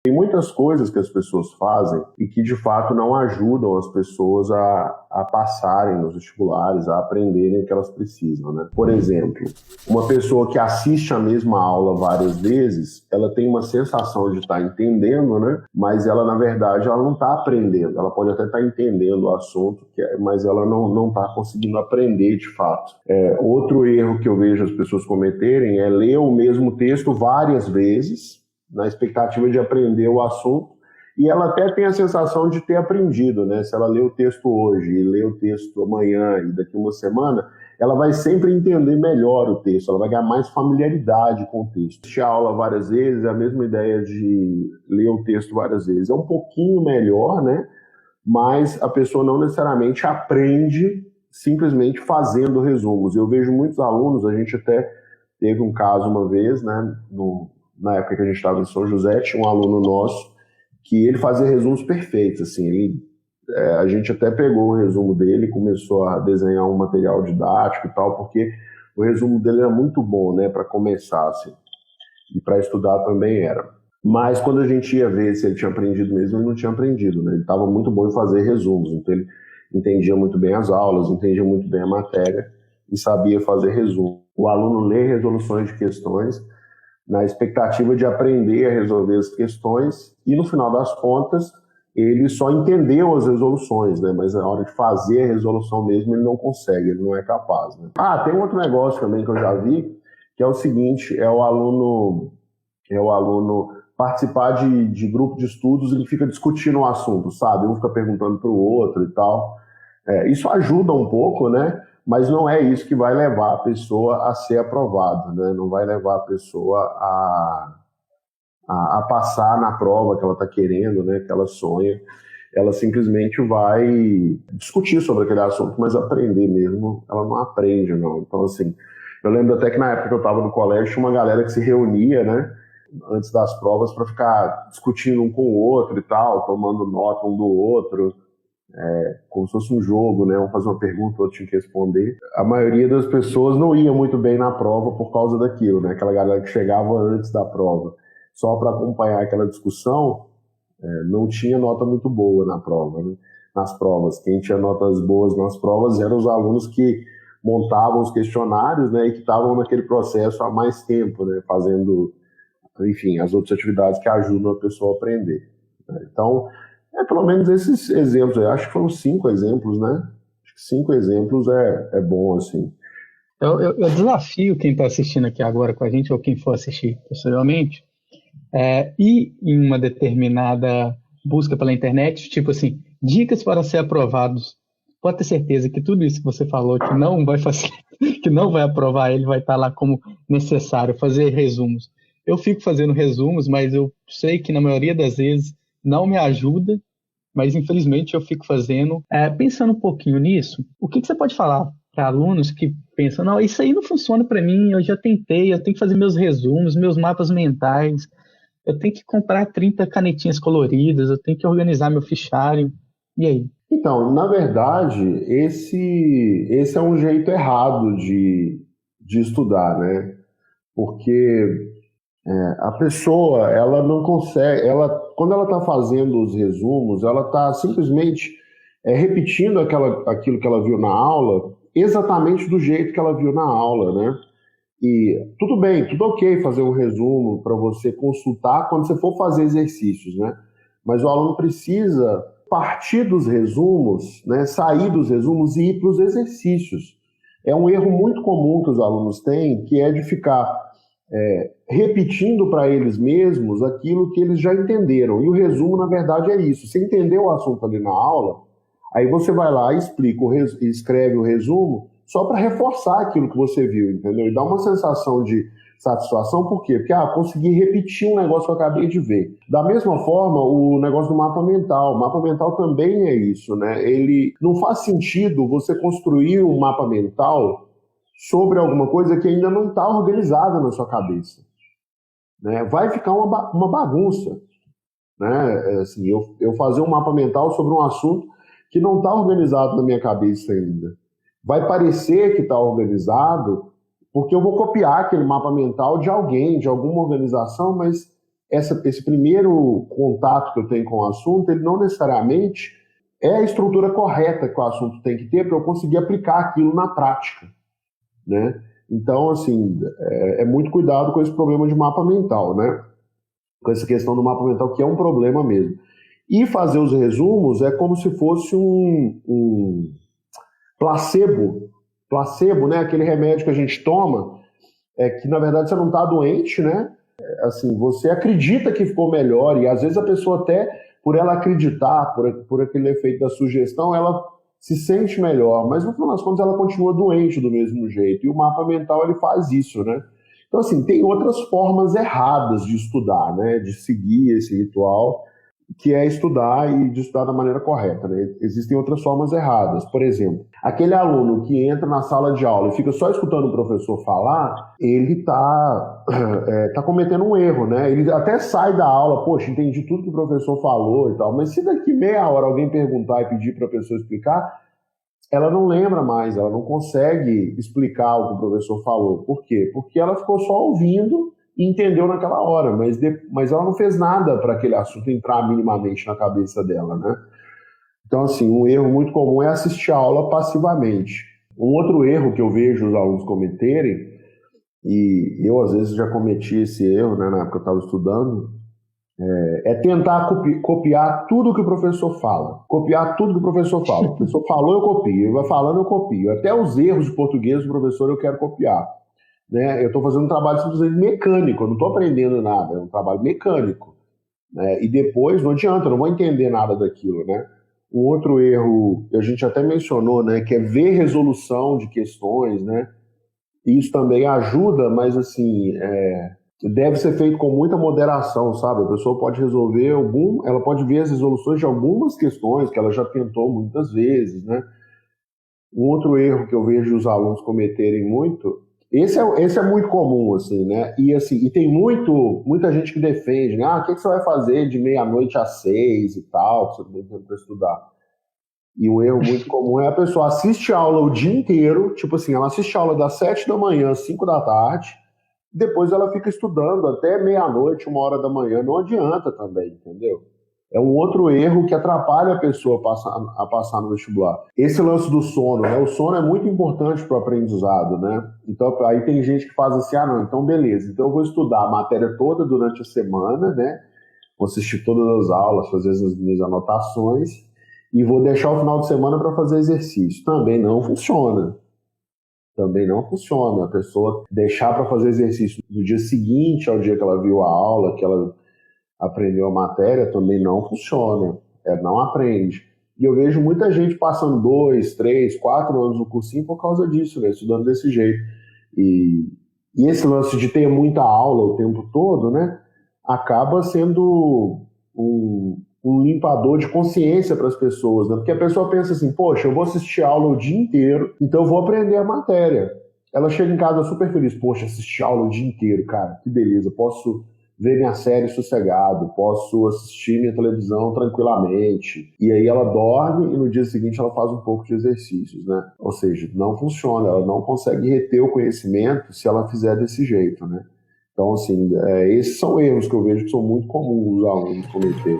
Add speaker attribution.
Speaker 1: Tem muitas coisas que as pessoas fazem e que de fato não ajudam as pessoas a passarem nos vestibulares, a aprenderem o que elas precisam, né? Por exemplo, uma pessoa que assiste a mesma aula várias vezes, ela tem uma sensação de estar entendendo, né? Mas ela, na verdade, ela não está aprendendo. Ela pode até estar entendendo o assunto, mas ela não está conseguindo aprender de fato. Outro erro que eu vejo as pessoas cometerem é ler o mesmo texto várias vezes, na expectativa de aprender o assunto, e ela até tem a sensação de ter aprendido, né? Se ela lê o texto hoje e lê o texto amanhã e daqui uma semana, ela vai sempre entender melhor o texto, ela vai ganhar mais familiaridade com o texto. Assistir a aula várias vezes é a mesma ideia de ler o texto várias vezes. É um pouquinho melhor, né? Mas a pessoa não necessariamente aprende simplesmente fazendo resumos. Eu vejo muitos alunos, a gente até teve um caso uma vez, né? Na época que a gente estava em São José, tinha um aluno nosso que ele fazia resumos perfeitos, assim, a gente até pegou o resumo dele e começou a desenhar um material didático e tal, porque o resumo dele era muito bom, né, para começar, assim, e para estudar também era. Mas quando a gente ia ver se ele tinha aprendido mesmo, ele não tinha aprendido, né, ele estava muito bom em fazer resumos, então ele entendia muito bem as aulas, entendia muito bem a matéria e sabia fazer resumo. O aluno lê resoluções de questões na expectativa de aprender a resolver as questões e, no final das contas, ele só entendeu as resoluções, né? Mas na hora de fazer a resolução mesmo, ele não consegue, ele não é capaz, né? Tem um outro negócio também que eu já vi, que é o seguinte, é o aluno participar de grupo de estudos e ele fica discutindo o assunto, sabe? Um fica perguntando para o outro e tal. Isso ajuda um pouco, né? Mas não é isso que vai levar a pessoa a ser aprovada, né? Não vai levar a pessoa a passar na prova que ela está querendo, né? Que ela sonha. Ela simplesmente vai discutir sobre aquele assunto, mas aprender mesmo, ela não aprende, não. Então, assim, eu lembro até que na época que eu estava no colégio, tinha uma galera que se reunia, né? Antes das provas para ficar discutindo um com o outro e tal, tomando nota um do outro. Como se fosse um jogo, né? Um fazer uma pergunta, o outro tinha que responder. A maioria das pessoas não ia muito bem na prova por causa daquilo, né? Aquela galera que chegava antes da prova só para acompanhar aquela discussão, não tinha nota muito boa na prova, né? Nas provas. Quem tinha notas boas nas provas eram os alunos que montavam os questionários, né? E que estavam naquele processo há mais tempo, né? Fazendo, enfim, as outras atividades que ajudam a pessoa a aprender. Então, pelo menos esses exemplos, eu acho que foram 5 exemplos, né? Acho que 5 exemplos é bom, assim.
Speaker 2: Eu desafio quem está assistindo aqui agora com a gente, ou quem for assistir posteriormente, ir em uma determinada busca pela internet, tipo assim, dicas para ser aprovados. Pode ter certeza que tudo isso que você falou, que não vai fazer, que não vai aprovar ele, vai estar lá como necessário, fazer resumos. Eu fico fazendo resumos, mas eu sei que na maioria das vezes não me ajuda, mas infelizmente eu fico fazendo. Pensando um pouquinho nisso, o que você pode falar para alunos que pensam, não, isso aí não funciona para mim, eu já tentei, eu tenho que fazer meus resumos, meus mapas mentais, eu tenho que comprar 30 canetinhas coloridas, eu tenho que organizar meu fichário, e aí?
Speaker 1: Então, na verdade, esse é um jeito errado de estudar, né? Porque a pessoa, ela não consegue, quando ela está fazendo os resumos, ela está simplesmente repetindo aquilo que ela viu na aula, exatamente do jeito que ela viu na aula, né? E tudo bem, tudo ok fazer um resumo para você consultar quando você for fazer exercícios, né? Mas o aluno precisa partir dos resumos, né? Sair dos resumos e ir para os exercícios. É um erro muito comum que os alunos têm, que é de ficar repetindo para eles mesmos aquilo que eles já entenderam. E o resumo, na verdade, é isso. Você entendeu o assunto ali na aula, aí você vai lá e explica, escreve o resumo só para reforçar aquilo que você viu, entendeu? E dá uma sensação de satisfação, por quê? Porque consegui repetir um negócio que eu acabei de ver. Da mesma forma, o negócio do mapa mental. O mapa mental também é isso, né? Ele não faz sentido você construir um mapa mental sobre alguma coisa que ainda não está organizada na sua cabeça, né? Vai ficar uma bagunça, né? Assim, eu fazer um mapa mental sobre um assunto que não está organizado na minha cabeça ainda. Vai parecer que está organizado porque eu vou copiar aquele mapa mental de alguém, de alguma organização, mas esse primeiro contato que eu tenho com o assunto, ele não necessariamente é a estrutura correta que o assunto tem que ter para eu conseguir aplicar aquilo na prática, né? Então, assim, é muito cuidado com esse problema de mapa mental, né? Com essa questão do mapa mental, que é um problema mesmo. E fazer os resumos é como se fosse um placebo, né? Aquele remédio que a gente toma, que na verdade você não está doente, né? Assim, você acredita que ficou melhor, e às vezes a pessoa até, por ela acreditar, por aquele efeito da sugestão, ela se sente melhor, mas no final das contas ela continua doente do mesmo jeito, e o mapa mental ele faz isso, né? Então, assim, tem outras formas erradas de estudar, né? De seguir esse ritual, que é estudar e de estudar da maneira correta, né? Existem outras formas erradas. Por exemplo, aquele aluno que entra na sala de aula e fica só escutando o professor falar, ele tá cometendo um erro, né? Ele até sai da aula, poxa, entendi tudo que o professor falou e tal, mas se daqui meia hora alguém perguntar e pedir para a pessoa explicar, ela não lembra mais, ela não consegue explicar o que o professor falou. Por quê? Porque ela ficou só ouvindo e entendeu naquela hora, mas ela não fez nada para aquele assunto entrar minimamente na cabeça dela, né? Então, assim, um erro muito comum é assistir a aula passivamente. Um outro erro que eu vejo os alunos cometerem, e eu às vezes já cometi esse erro, né, na época que eu estava estudando, é tentar copiar tudo que o professor fala. Copiar tudo que o professor fala. O professor falou, eu copio. Ele vai falando, eu copio. Até os erros de português do professor eu quero copiar. Né? Eu estou fazendo um trabalho simplesmente mecânico, eu não estou aprendendo nada, é um trabalho mecânico. Né? E depois não adianta, eu não vou entender nada daquilo. Né? Um outro erro, a gente até mencionou, né, que é ver resolução de questões, né? Isso também ajuda, mas assim, deve ser feito com muita moderação, sabe? A pessoa pode ela pode ver as resoluções de algumas questões que ela já tentou muitas vezes, né? Um outro erro que eu vejo os alunos cometerem muito, esse é muito comum, assim, né? E assim, e tem muita gente que defende, né? O que você vai fazer de meia-noite às 6 e tal, que você não tem tempo para estudar. E um erro muito comum é a pessoa assiste a aula o dia inteiro, tipo assim, ela assiste a aula das 7 da manhã às 5 da tarde, depois ela fica estudando até meia-noite, 1 hora da manhã, não adianta também, entendeu? É um outro erro que atrapalha a pessoa a passar no vestibular. Esse lance do sono, né? O sono é muito importante para o aprendizado, né? Então, aí tem gente que faz assim, não, então beleza, então eu vou estudar a matéria toda durante a semana, né? Vou assistir todas as aulas, fazer as minhas anotações e vou deixar o final de semana para fazer exercício. Também não funciona. Também não funciona. A pessoa deixar para fazer exercício no dia seguinte ao dia que ela viu a aula, que ela aprendeu a matéria, também não funciona. Não aprende. E eu vejo muita gente passando 2, 3, 4 anos no cursinho por causa disso, né? Estudando desse jeito. E esse lance de ter muita aula o tempo todo, né? Acaba sendo um limpador de consciência para as pessoas, né? Porque a pessoa pensa assim, poxa, eu vou assistir aula o dia inteiro, então eu vou aprender a matéria. Ela chega em casa super feliz, poxa, assistir aula o dia inteiro, cara, que beleza, posso ver minha série sossegado, posso assistir minha televisão tranquilamente. E aí ela dorme e no dia seguinte ela faz um pouco de exercícios, né? Ou seja, não funciona, ela não consegue reter o conhecimento se ela fizer desse jeito, né? Então, assim, esses são erros que eu vejo que são muito comuns os alunos cometerem.